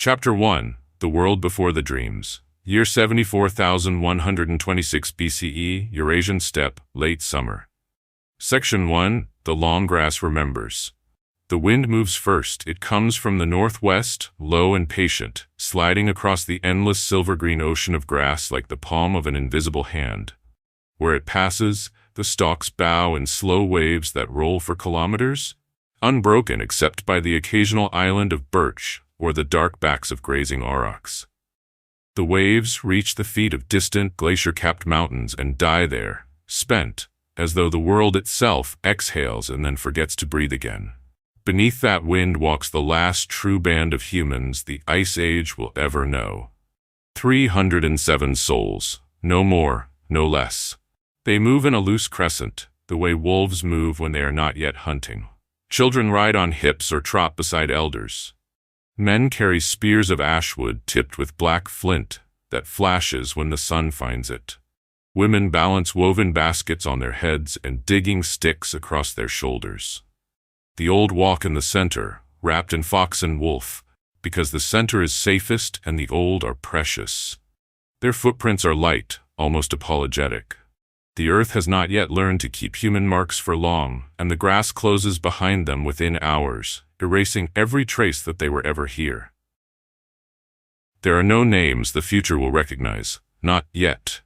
Chapter 1. The World Before the Dreams. Year 74,126 BCE, Eurasian Steppe, late summer. Section 1. The long grass remembers. The wind moves first. It comes from the northwest, low and patient, sliding across the endless silver-green ocean of grass like the palm of an invisible hand. Where it passes, the stalks bow in slow waves that roll for kilometers, unbroken except by the occasional island of birch or the dark backs of grazing aurochs. The waves reach the feet of distant glacier-capped mountains and die there, spent, as though the world itself exhales and then forgets to breathe again. Beneath that wind walks the last true band of humans the Ice Age will ever know. 307 souls, no more, no less. They move in a loose crescent, the way wolves move when they are not yet hunting. Children ride on hips or trot beside elders. Men carry spears of ashwood tipped with black flint that flashes when the sun finds it. Women balance woven baskets on their heads and digging sticks across their shoulders. The old walk in the center, wrapped in fox and wolf, because the center is safest and the old are precious. Their footprints are light, almost apologetic. The earth has not yet learned to keep human marks for long, and the grass closes behind them within hours, erasing every trace that they were ever here. There are no names the future will recognize, not yet.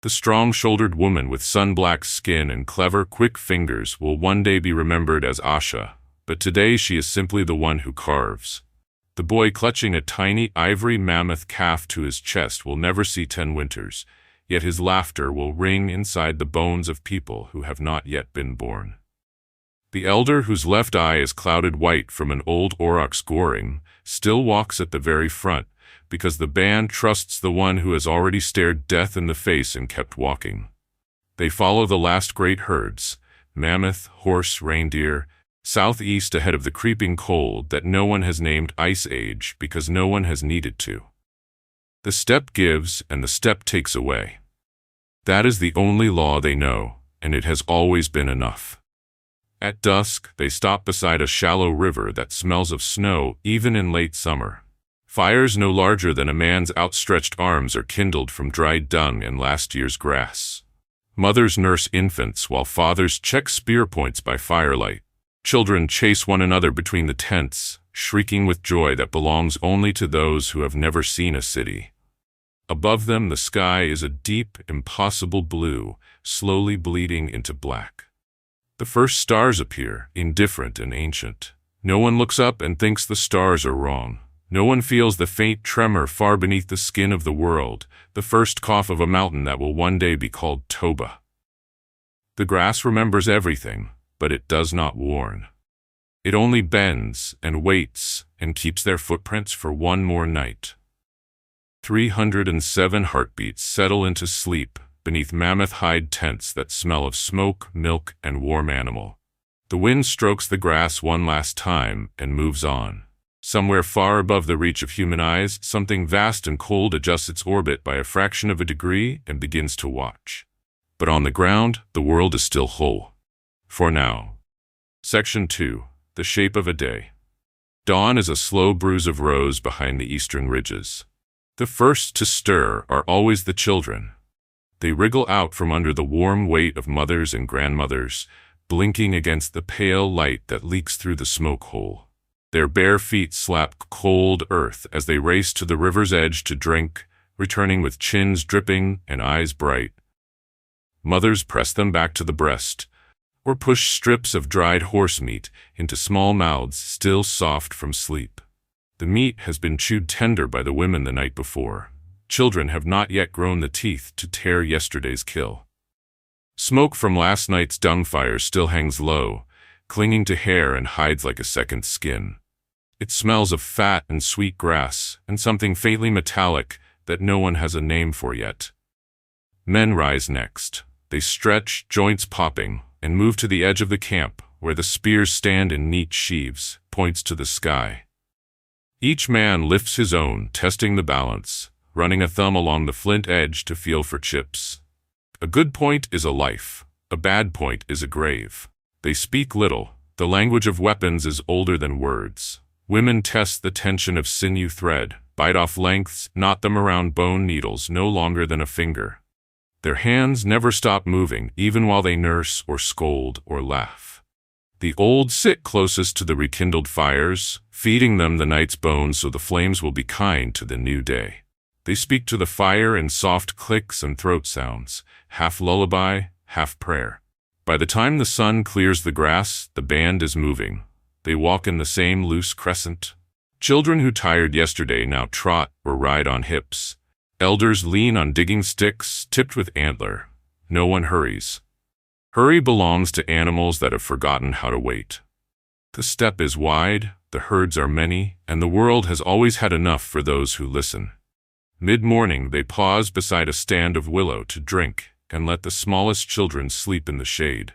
The strong-shouldered woman with sun-black skin and clever, quick fingers will one day be remembered as Asha, but today she is simply the one who carves. The boy clutching a tiny ivory mammoth calf to his chest will never see 10 winters, yet his laughter will ring inside the bones of people who have not yet been born. The elder whose left eye is clouded white from an old aurochs goring still walks at the very front, because the band trusts the one who has already stared death in the face and kept walking. They follow the last great herds, mammoth, horse, reindeer, southeast ahead of the creeping cold that no one has named Ice Age because no one has needed to. The steppe gives and the steppe takes away. That is the only law they know, and it has always been enough. At dusk, they stop beside a shallow river that smells of snow even in late summer. Fires no larger than a man's outstretched arms are kindled from dried dung and last year's grass. Mothers nurse infants while fathers check spear points by firelight. Children chase one another between the tents, shrieking with joy that belongs only to those who have never seen a city. Above them, the sky is a deep, impossible blue, slowly bleeding into black. The first stars appear, indifferent and ancient. No one looks up and thinks the stars are wrong. No one feels the faint tremor far beneath the skin of the world, the first cough of a mountain that will one day be called Toba. The grass remembers everything, but it does not warn. It only bends and waits and keeps their footprints for one more night. 307 heartbeats settle into sleep beneath mammoth hide tents that smell of smoke, milk, and warm animal. The wind strokes the grass one last time and moves on. Somewhere far above the reach of human eyes, something vast and cold adjusts its orbit by a fraction of a degree and begins to watch. But on the ground, the world is still whole. For now. Section 2. The Shape of a Day. Dawn is a slow bruise of rose behind the eastern ridges. The first to stir are always the children. They wriggle out from under the warm weight of mothers and grandmothers, blinking against the pale light that leaks through the smoke hole. Their bare feet slap cold earth as they race to the river's edge to drink, returning with chins dripping and eyes bright. Mothers press them back to the breast, or push strips of dried horse meat into small mouths still soft from sleep. The meat has been chewed tender by the women the night before. Children have not yet grown the teeth to tear yesterday's kill. Smoke from last night's dung fire still hangs low, clinging to hair and hides like a second skin. It smells of fat and sweet grass and something faintly metallic that no one has a name for yet. Men rise next. They stretch, joints popping, and move to the edge of the camp where the spears stand in neat sheaves, points to the sky. Each man lifts his own, testing the balance, running a thumb along the flint edge to feel for chips. A good point is a life. A bad point is a grave. They speak little. The language of weapons is older than words. Women test the tension of sinew thread, bite off lengths, knot them around bone needles no longer than a finger. Their hands never stop moving, even while they nurse or scold or laugh. The old sit closest to the rekindled fires, feeding them the night's bones so the flames will be kind to the new day. They speak to the fire in soft clicks and throat sounds, half lullaby, half prayer. By the time the sun clears the grass, the band is moving. They walk in the same loose crescent. Children who tired yesterday now trot or ride on hips. Elders lean on digging sticks tipped with antler. No one hurries. Hurry belongs to animals that have forgotten how to wait. The steppe is wide, the herds are many, and the world has always had enough for those who listen. Mid-morning they pause beside a stand of willow to drink and let the smallest children sleep in the shade.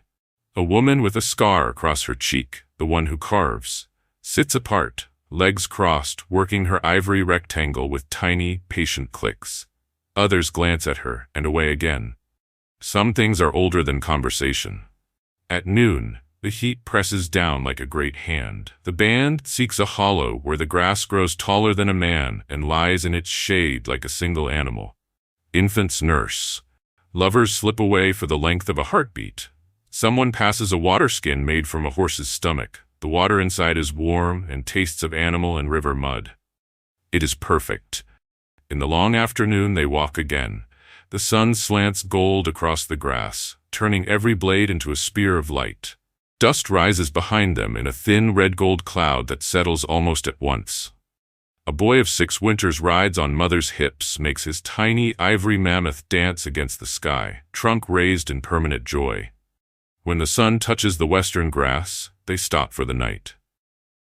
A woman with a scar across her cheek, the one who carves, sits apart, legs crossed, working her ivory rectangle with tiny, patient clicks. Others glance at her and away again. Some things are older than conversation. At noon, the heat presses down like a great hand. The band seeks a hollow where the grass grows taller than a man and lies in its shade like a single animal. Infants nurse. Lovers slip away for the length of a heartbeat. Someone passes a water skin made from a horse's stomach. The water inside is warm and tastes of animal and river mud. It is perfect. In the long afternoon they walk again. The sun slants gold across the grass, turning every blade into a spear of light. Dust rises behind them in a thin red-gold cloud that settles almost at once. A boy of 6 winters rides on mother's hips, makes his tiny ivory mammoth dance against the sky, trunk raised in permanent joy. When the sun touches the western grass, they stop for the night.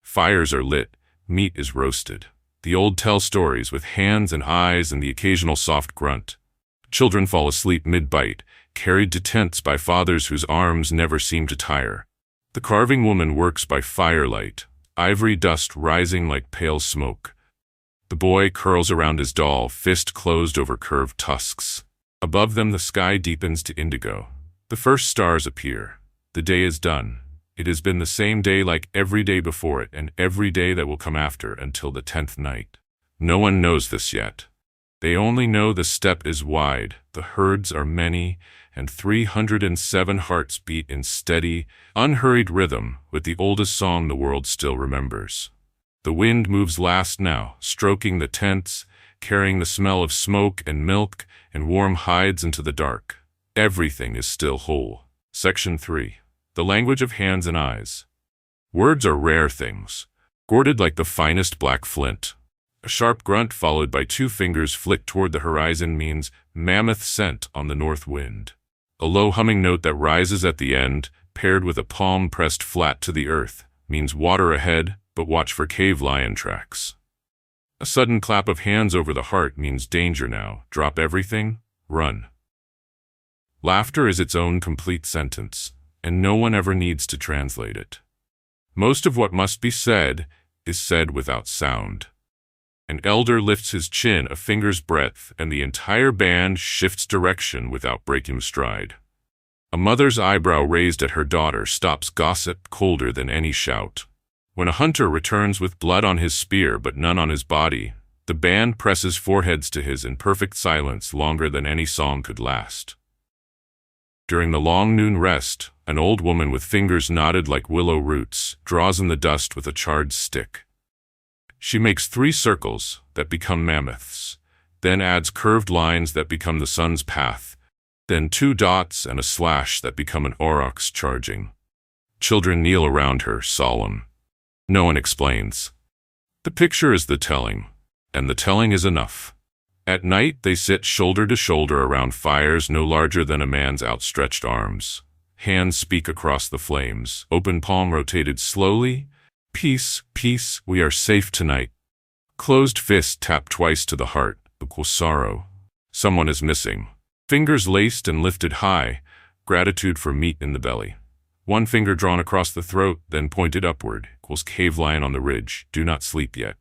Fires are lit, meat is roasted. The old tell stories with hands and eyes and the occasional soft grunt. Children fall asleep mid-bite, carried to tents by fathers whose arms never seem to tire. The carving woman works by firelight, ivory dust rising like pale smoke. The boy curls around his doll, fist closed over curved tusks. Above them the sky deepens to indigo. The first stars appear. The day is done. It has been the same day like every day before it and every day that will come after until the 10th night. No one knows this yet. They only know the steppe is wide, the herds are many, and 307 hearts beat in steady, unhurried rhythm with the oldest song the world still remembers. The wind moves last now, stroking the tents, carrying the smell of smoke and milk and warm hides into the dark. Everything is still whole. Section 3. The language of hands and eyes. Words are rare things, gorded like the finest black flint. A sharp grunt followed by 2 fingers flicked toward the horizon means mammoth scent on the north wind. A low humming note that rises at the end, paired with a palm pressed flat to the earth, means water ahead, but watch for cave lion tracks. A sudden clap of hands over the heart means danger now, drop everything, run. Laughter is its own complete sentence, and no one ever needs to translate it. Most of what must be said is said without sound. An elder lifts his chin a finger's breadth, and the entire band shifts direction without breaking stride. A mother's eyebrow raised at her daughter stops gossip colder than any shout. When a hunter returns with blood on his spear but none on his body, the band presses foreheads to his in perfect silence longer than any song could last. During the long noon rest, an old woman with fingers knotted like willow roots draws in the dust with a charred stick. She makes 3 circles that become mammoths, then adds curved lines that become the sun's path, then 2 dots and a slash that become an aurochs charging. Children kneel around her, solemn. No one explains. The picture is the telling, and the telling is enough. At night they sit shoulder to shoulder around fires no larger than a man's outstretched arms. Hands speak across the flames, open palm rotated slowly. Peace, peace, we are safe tonight. Closed fist tap twice to the heart, equals sorrow. Someone is missing. Fingers laced and lifted high, gratitude for meat in the belly. 1 finger drawn across the throat, then pointed upward, equals cave lion on the ridge, do not sleep yet.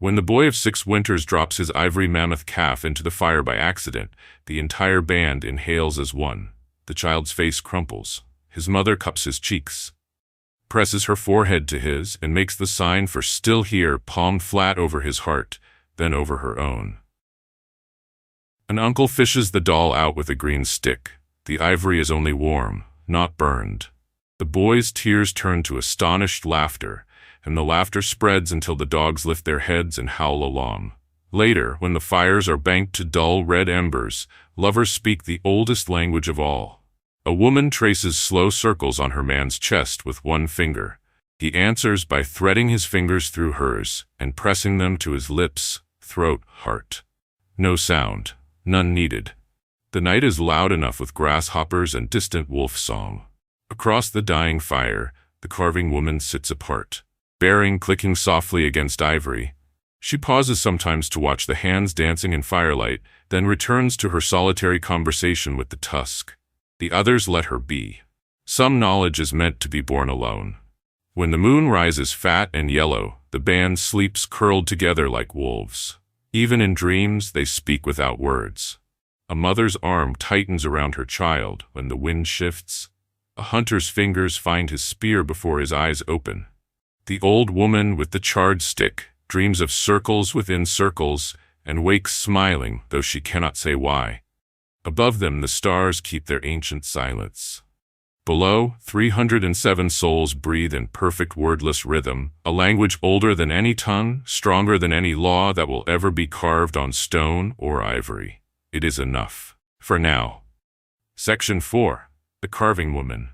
When the boy of 6 winters drops his ivory mammoth calf into the fire by accident, the entire band inhales as one. The child's face crumples. His mother cups his cheeks. presses her forehead to his, and makes the sign for still here, palmed flat over his heart, then over her own. An uncle fishes the doll out with a green stick. The ivory is only warm, not burned. The boy's tears turn to astonished laughter, and the laughter spreads until the dogs lift their heads and howl along. Later, when the fires are banked to dull red embers, lovers speak the oldest language of all. A woman traces slow circles on her man's chest with one finger. He answers by threading his fingers through hers and pressing them to his lips, throat, heart. No sound, none needed. The night is loud enough with grasshoppers and distant wolf song. Across the dying fire, the carving woman sits apart, bearing clicking softly against ivory. She pauses sometimes to watch the hands dancing in firelight, then returns to her solitary conversation with the tusk. The others let her be. Some knowledge is meant to be born alone. When the moon rises fat and yellow, the band sleeps curled together like wolves. Even in dreams, they speak without words. A mother's arm tightens around her child when the wind shifts. A hunter's fingers find his spear before his eyes open. The old woman with the charred stick dreams of circles within circles and wakes smiling, though she cannot say why. Above them, the stars keep their ancient silence. Below, 307 souls breathe in perfect wordless rhythm, a language older than any tongue, stronger than any law that will ever be carved on stone or ivory. It is enough. For now. Section 4. The Carving Woman.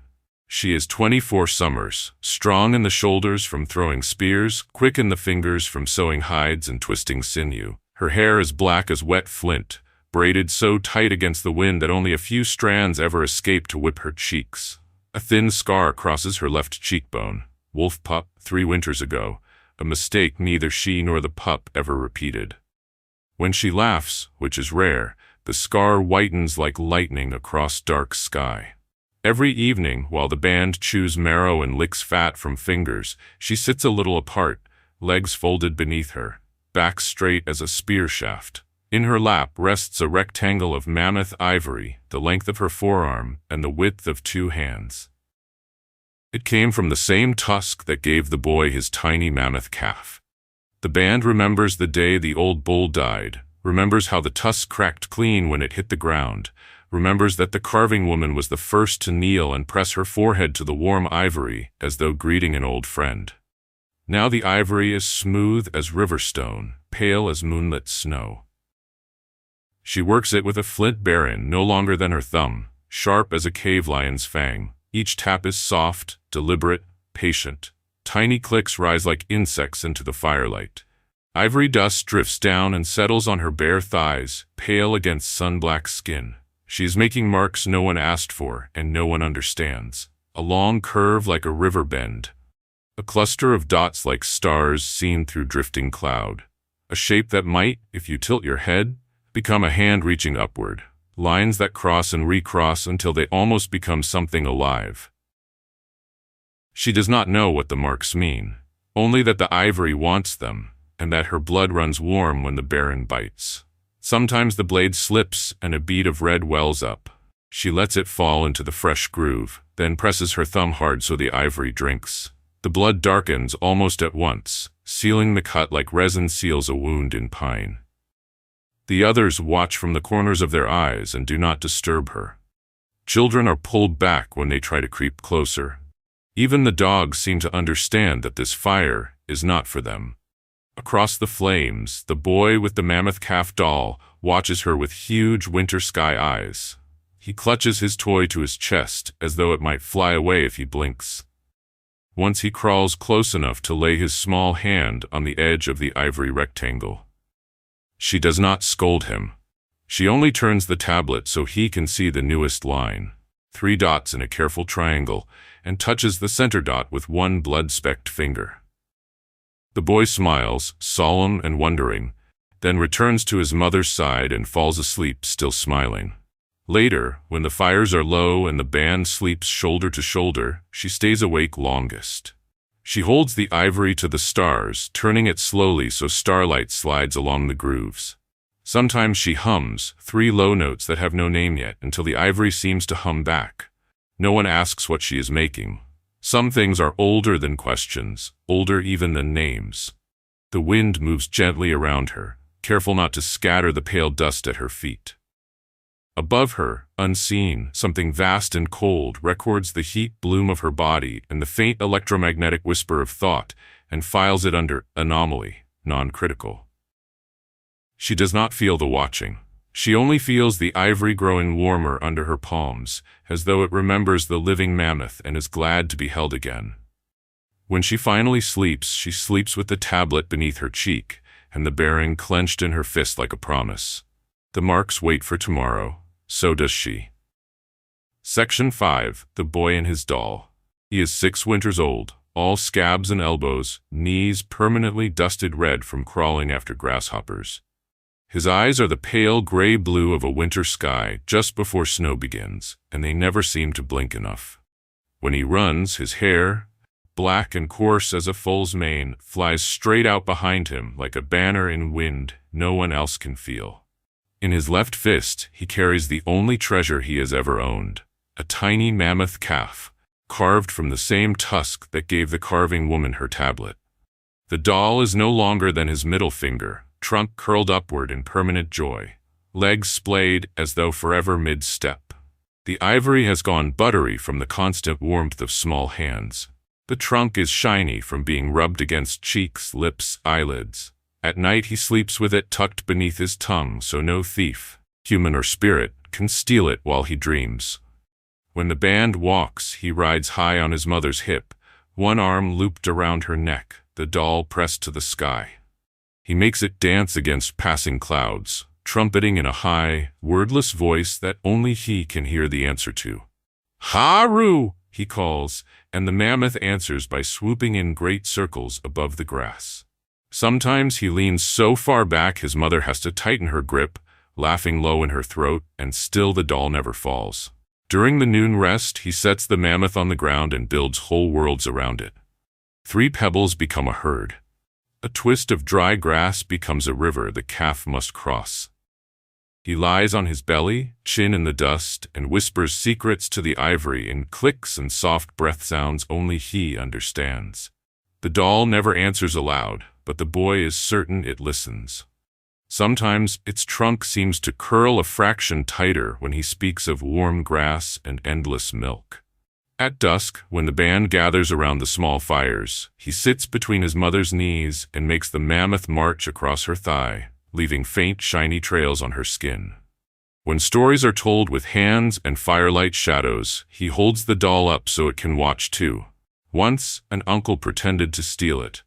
She is 24 summers, strong in the shoulders from throwing spears, quick in the fingers from sewing hides and twisting sinew. Her hair is black as wet flint, braided so tight against the wind that only a few strands ever escape to whip her cheeks. A thin scar crosses her left cheekbone. Wolf pup, 3 winters ago, a mistake neither she nor the pup ever repeated. When she laughs, which is rare, the scar whitens like lightning across dark sky. Every evening, while the band chews marrow and licks fat from fingers, she sits a little apart, legs folded beneath her, back straight as a spear shaft. In her lap rests a rectangle of mammoth ivory, the length of her forearm and the width of 2 hands. It came from the same tusk that gave the boy his tiny mammoth calf. The band remembers the day the old bull died, remembers how the tusk cracked clean when it hit the ground, remembers that the carving woman was the first to kneel and press her forehead to the warm ivory as though greeting an old friend. Now the ivory is smooth as river stone, pale as moonlit snow. She works it with a flint baron no longer than her thumb, sharp as a cave lion's fang. Each tap is soft, deliberate, patient. Tiny clicks rise like insects into the firelight. Ivory dust drifts down and settles on her bare thighs, pale against sun-black skin. She is making marks no one asked for and no one understands. A long curve like a river bend. A cluster of dots like stars seen through drifting cloud. A shape that might, if you tilt your head, become a hand reaching upward. Lines that cross and recross until they almost become something alive. She does not know what the marks mean, only that the ivory wants them, and that her blood runs warm when the baron bites. Sometimes the blade slips and a bead of red wells up. She lets it fall into the fresh groove, then presses her thumb hard so the ivory drinks. The blood darkens almost at once, sealing the cut like resin seals a wound in pine. The others watch from the corners of their eyes and do not disturb her. Children are pulled back when they try to creep closer. Even the dogs seem to understand that this fire is not for them. Across the flames, the boy with the mammoth calf doll watches her with huge winter sky eyes. He clutches his toy to his chest as though it might fly away if he blinks. Once he crawls close enough to lay his small hand on the edge of the ivory rectangle. She does not scold him. She only turns the tablet so he can see the newest line, 3 dots in a careful triangle, and touches the center dot with one blood-specked finger. The boy smiles, solemn and wondering, then returns to his mother's side and falls asleep, still smiling. Later, when the fires are low and the band sleeps shoulder to shoulder, she stays awake longest. She holds the ivory to the stars, turning it slowly so starlight slides along the grooves. Sometimes she hums 3 low notes that have no name yet until the ivory seems to hum back. No one asks what she is making. Some things are older than questions, older even than names. The wind moves gently around her, careful not to scatter the pale dust at her feet. Above her, unseen, something vast and cold records the heat bloom of her body and the faint electromagnetic whisper of thought and files it under anomaly, non-critical. She does not feel the watching. She only feels the ivory growing warmer under her palms, as though it remembers the living mammoth and is glad to be held again. When she finally sleeps, she sleeps with the tablet beneath her cheek and the bearing clenched in her fist like a promise. The marks wait for tomorrow. So does she. Section 5. The Boy and His Doll. He is 6 winters old, all scabs and elbows, knees permanently dusted red from crawling after grasshoppers. His eyes are the pale gray blue of a winter sky just before snow begins, and they never seem to blink enough. When he runs, his hair, black and coarse as a foal's mane, flies straight out behind him like a banner in wind no one else can feel. In his left fist, he carries the only treasure he has ever owned, a tiny mammoth calf, carved from the same tusk that gave the carving woman her tablet. The doll is no longer than his middle finger, trunk curled upward in permanent joy, legs splayed as though forever mid-step. The ivory has gone buttery from the constant warmth of small hands. The trunk is shiny from being rubbed against cheeks, lips, eyelids. At night he sleeps with it tucked beneath his tongue so no thief, human or spirit, can steal it while he dreams. When the band walks, he rides high on his mother's hip, one arm looped around her neck, the doll pressed to the sky. He makes it dance against passing clouds, trumpeting in a high, wordless voice that only he can hear the answer to. "Haru!" he calls, and the mammoth answers by swooping in great circles above the grass. Sometimes he leans so far back his mother has to tighten her grip, laughing low in her throat, and still the doll never falls. During the noon rest, he sets the mammoth on the ground and builds whole worlds around it. 3 pebbles become a herd. A twist of dry grass becomes a river the calf must cross. He lies on his belly, chin in the dust, and whispers secrets to the ivory in clicks and soft breath sounds only he understands. The doll never answers aloud, but the boy is certain it listens. Sometimes its trunk seems to curl a fraction tighter when he speaks of warm grass and endless milk. At dusk, when the band gathers around the small fires, he sits between his mother's knees and makes the mammoth march across her thigh, leaving faint, shiny trails on her skin. When stories are told with hands and firelight shadows, he holds the doll up so it can watch too. Once, an uncle pretended to steal it.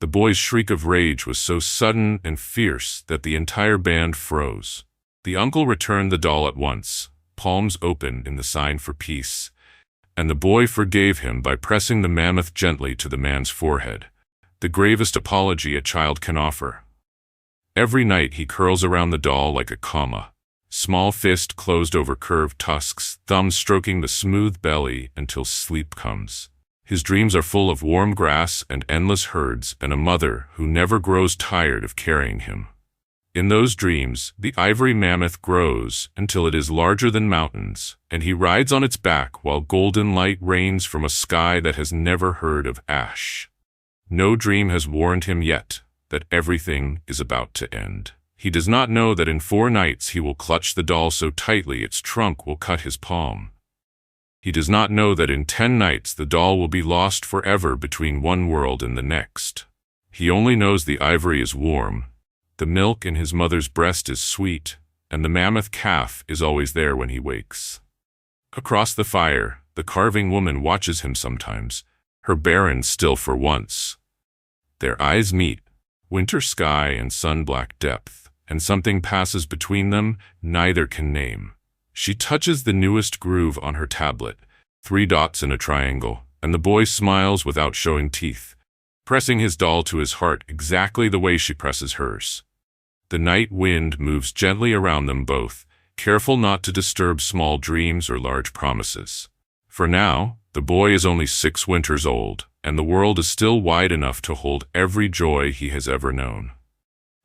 The boy's shriek of rage was so sudden and fierce that the entire band froze. The uncle returned the doll at once, palms open in the sign for peace, and the boy forgave him by pressing the mammoth gently to the man's forehead, the gravest apology a child can offer. Every night he curls around the doll like a comma, small fist closed over curved tusks, thumb stroking the smooth belly until sleep comes. His dreams are full of warm grass and endless herds and a mother who never grows tired of carrying him. In those dreams, the ivory mammoth grows until it is larger than mountains, and he rides on its back while golden light rains from a sky that has never heard of ash. No dream has warned him yet that everything is about to end. He does not know that in 4 nights he will clutch the doll so tightly its trunk will cut his palm. He does not know that in 10 nights the doll will be lost forever between one world and the next. He only knows the ivory is warm, the milk in his mother's breast is sweet, and the mammoth calf is always there when he wakes. Across the fire, the carving woman watches him sometimes, her barren still for once. Their eyes meet, winter sky and sun-black depth, and something passes between them neither can name. She touches the newest groove on her tablet, 3 dots in a triangle, and the boy smiles without showing teeth, pressing his doll to his heart exactly the way she presses hers. The night wind moves gently around them both, careful not to disturb small dreams or large promises. For now, the boy is only 6 winters old, and the world is still wide enough to hold every joy he has ever known.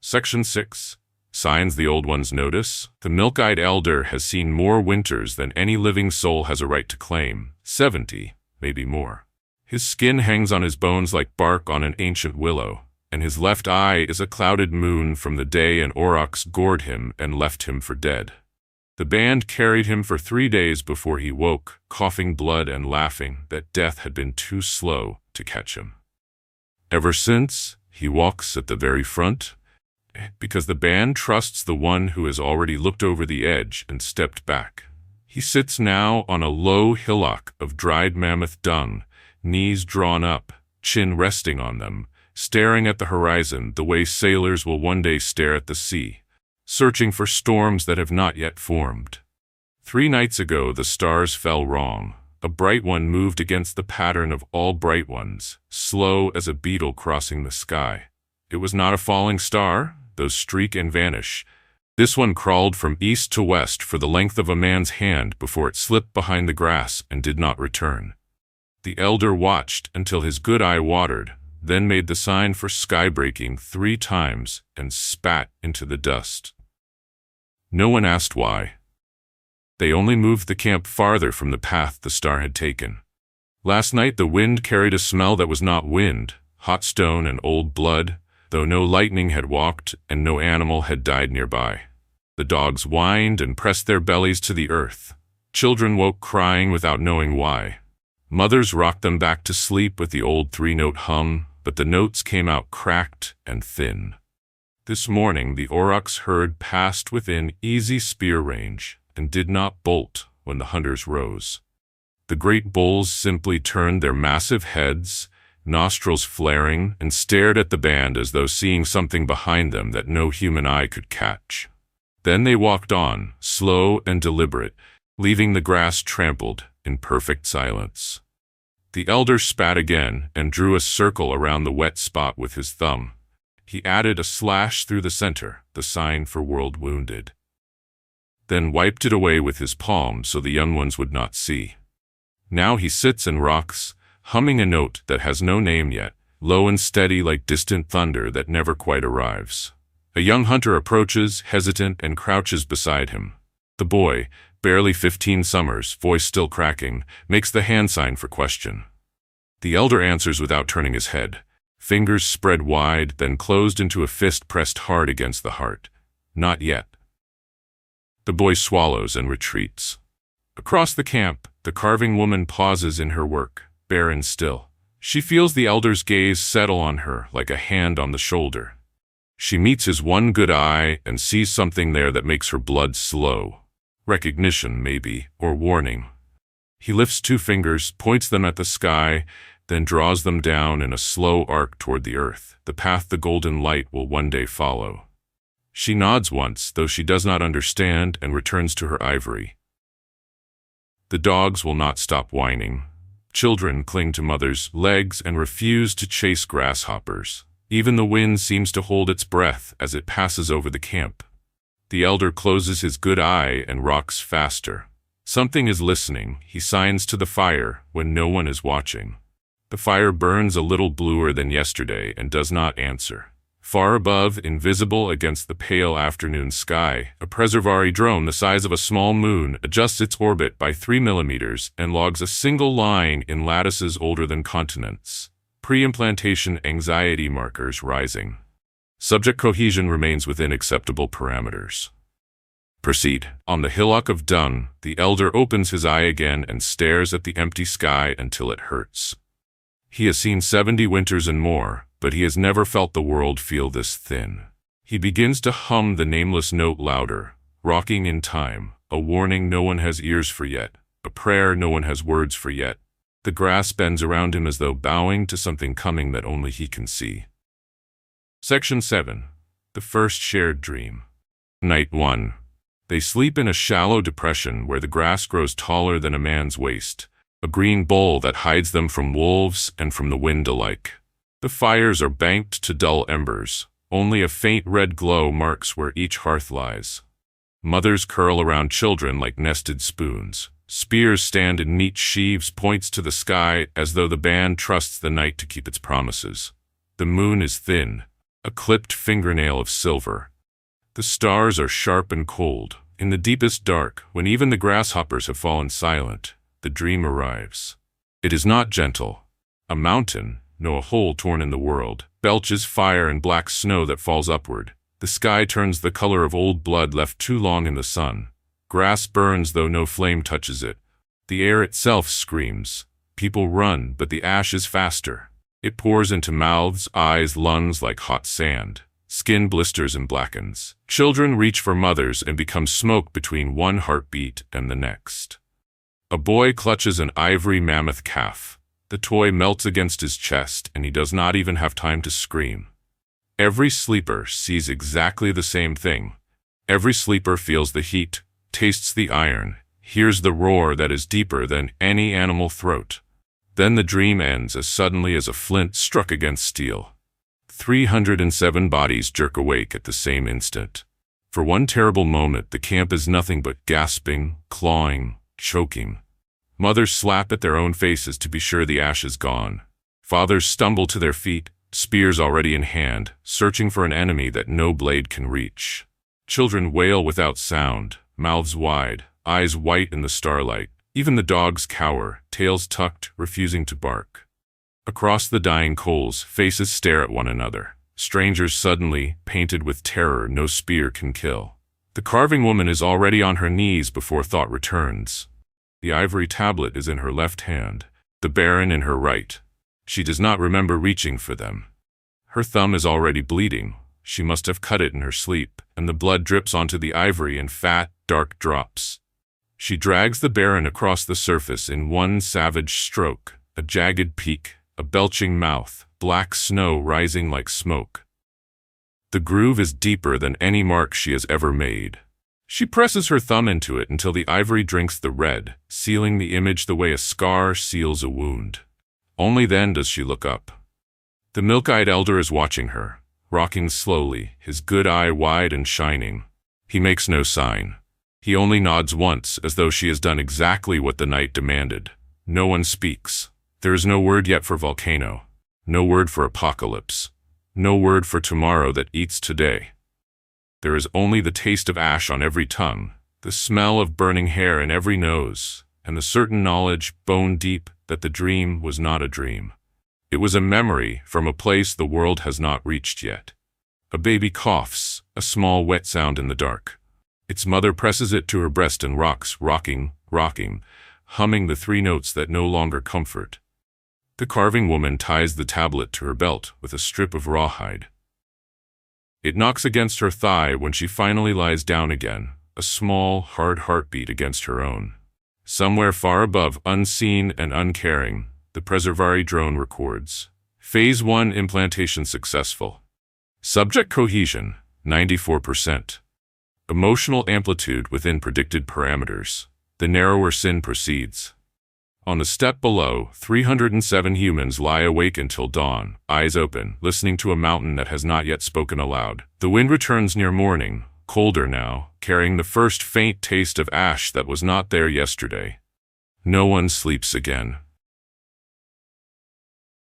Section 6. Signs the old ones notice. The milk-eyed elder has seen more winters than any living soul has a right to claim, 70, maybe more. His skin hangs on his bones like bark on an ancient willow, and his left eye is a clouded moon from the day an aurochs gored him and left him for dead. The band carried him for 3 days before he woke, coughing blood and laughing that death had been too slow to catch him. Ever since, he walks at the very front, because the band trusts the one who has already looked over the edge and stepped back. He sits now on a low hillock of dried mammoth dung, knees drawn up, chin resting on them, staring at the horizon the way sailors will one day stare at the sea, searching for storms that have not yet formed. 3 nights ago the stars fell wrong. A bright one moved against the pattern of all bright ones, slow as a beetle crossing the sky. It was not a falling star, those streak and vanish. This one crawled from east to west for the length of a man's hand before it slipped behind the grass and did not return. The elder watched until his good eye watered, then made the sign for sky-breaking 3 times and spat into the dust. No one asked why. They only moved the camp farther from the path the star had taken. Last night the wind carried a smell that was not wind, hot stone and old blood, though no lightning had walked and no animal had died nearby. The dogs whined and pressed their bellies to the earth. Children woke crying without knowing why. Mothers rocked them back to sleep with the old 3-note hum, but the notes came out cracked and thin. This morning the aurochs herd passed within easy spear range and did not bolt when the hunters rose. The great bulls simply turned their massive heads, nostrils flaring, and stared at the band as though seeing something behind them that no human eye could catch. Then they walked on, slow and deliberate, leaving the grass trampled in perfect silence. The elder spat again and drew a circle around the wet spot with his thumb. He added a slash through the center, the sign for world wounded. Then wiped it away with his palm so the young ones would not see. Now he sits and rocks, humming a note that has no name yet, low and steady like distant thunder that never quite arrives. A young hunter approaches, hesitant, and crouches beside him. The boy, barely 15 summers, voice still cracking, makes the hand sign for question. The elder answers without turning his head, fingers spread wide, then closed into a fist pressed hard against the heart. Not yet. The boy swallows and retreats. Across the camp, the carving woman pauses in her work, barren still. She feels the elder's gaze settle on her like a hand on the shoulder. She meets his one good eye and sees something there that makes her blood slow. Recognition, maybe, or warning. He lifts 2 fingers, points them at the sky, then draws them down in a slow arc toward the earth, the path the golden light will one day follow. She nods once, though she does not understand, and returns to her ivory. The dogs will not stop whining. Children cling to mother's legs and refuse to chase grasshoppers. Even the wind seems to hold its breath as it passes over the camp. The elder closes his good eye and rocks faster. Something is listening. He signs to the fire when no one is watching. The fire burns a little bluer than yesterday and does not answer. Far above, invisible against the pale afternoon sky, a preservary drone the size of a small moon adjusts its orbit by 3 millimeters and logs a single line in lattices older than continents. Pre-implantation anxiety markers rising. Subject cohesion remains within acceptable parameters. Proceed. On the hillock of dung, the elder opens his eye again and stares at the empty sky until it hurts. He has seen 70 winters and more, but he has never felt the world feel this thin. He begins to hum the nameless note louder, rocking in time, a warning no one has ears for yet, a prayer no one has words for yet. The grass bends around him as though bowing to something coming that only he can see. Section 7. The First Shared Dream. Night 1. They sleep in a shallow depression where the grass grows taller than a man's waist, a green bowl that hides them from wolves and from the wind alike. The fires are banked to dull embers. Only a faint red glow marks where each hearth lies. Mothers curl around children like nested spoons. Spears stand in neat sheaves, points to the sky as though the band trusts the night to keep its promises. The moon is thin, a clipped fingernail of silver. The stars are sharp and cold. In the deepest dark, when even the grasshoppers have fallen silent, the dream arrives. It is not gentle. A mountain, no, a hole torn in the world, belches fire and black snow that falls upward. The sky turns the color of old blood left too long in the sun. Grass burns though no flame touches it. The air itself screams. People run, but the ash is faster. It pours into mouths, eyes, lungs like hot sand. Skin blisters and blackens. Children reach for mothers and become smoke between one heartbeat and the next. A boy clutches an ivory mammoth calf. The toy melts against his chest, and he does not even have time to scream. Every sleeper sees exactly the same thing. Every sleeper feels the heat, tastes the iron, hears the roar that is deeper than any animal throat. Then the dream ends as suddenly as a flint struck against steel. 307 bodies jerk awake at the same instant. For one terrible moment, the camp is nothing but gasping, clawing, choking. Mothers slap at their own faces to be sure the ash is gone. Fathers stumble to their feet, spears already in hand, searching for an enemy that no blade can reach. Children wail without sound, mouths wide, eyes white in the starlight. Even the dogs cower, tails tucked, refusing to bark. Across the dying coals, faces stare at one another. Strangers suddenly, painted with terror no spear can kill. The carving woman is already on her knees before thought returns. The ivory tablet is in her left hand, the baron in her right. She does not remember reaching for them. Her thumb is already bleeding. She must have cut it in her sleep, and the blood drips onto the ivory in fat, dark drops. She drags the baron across the surface in one savage stroke, a jagged peak, a belching mouth, black snow rising like smoke. The groove is deeper than any mark she has ever made. She presses her thumb into it until the ivory drinks the red, sealing the image the way a scar seals a wound. Only then does she look up. The milk-eyed elder is watching her, rocking slowly, his good eye wide and shining. He makes no sign. He only nods once, as though she has done exactly what the night demanded. No one speaks. There is no word yet for volcano. No word for apocalypse. No word for tomorrow that eats today. There is only the taste of ash on every tongue, the smell of burning hair in every nose, and the certain knowledge, bone deep, that the dream was not a dream. It was a memory from a place the world has not reached yet. A baby coughs, a small wet sound in the dark. Its mother presses it to her breast and rocks, rocking, humming the three notes that no longer comfort. The carving woman ties the tablet to her belt with a strip of rawhide. It knocks against her thigh when she finally lies down again, a small, hard heartbeat against her own. Somewhere far above, unseen and uncaring, the Preservari drone records. Phase 1 implantation successful. Subject cohesion, 94%. Emotional amplitude within predicted parameters. The narrower sin proceeds. On the steppe below, 307 humans lie awake until dawn, eyes open, listening to a mountain that has not yet spoken aloud. The wind returns near morning, colder now, carrying the first faint taste of ash that was not there yesterday. No one sleeps again.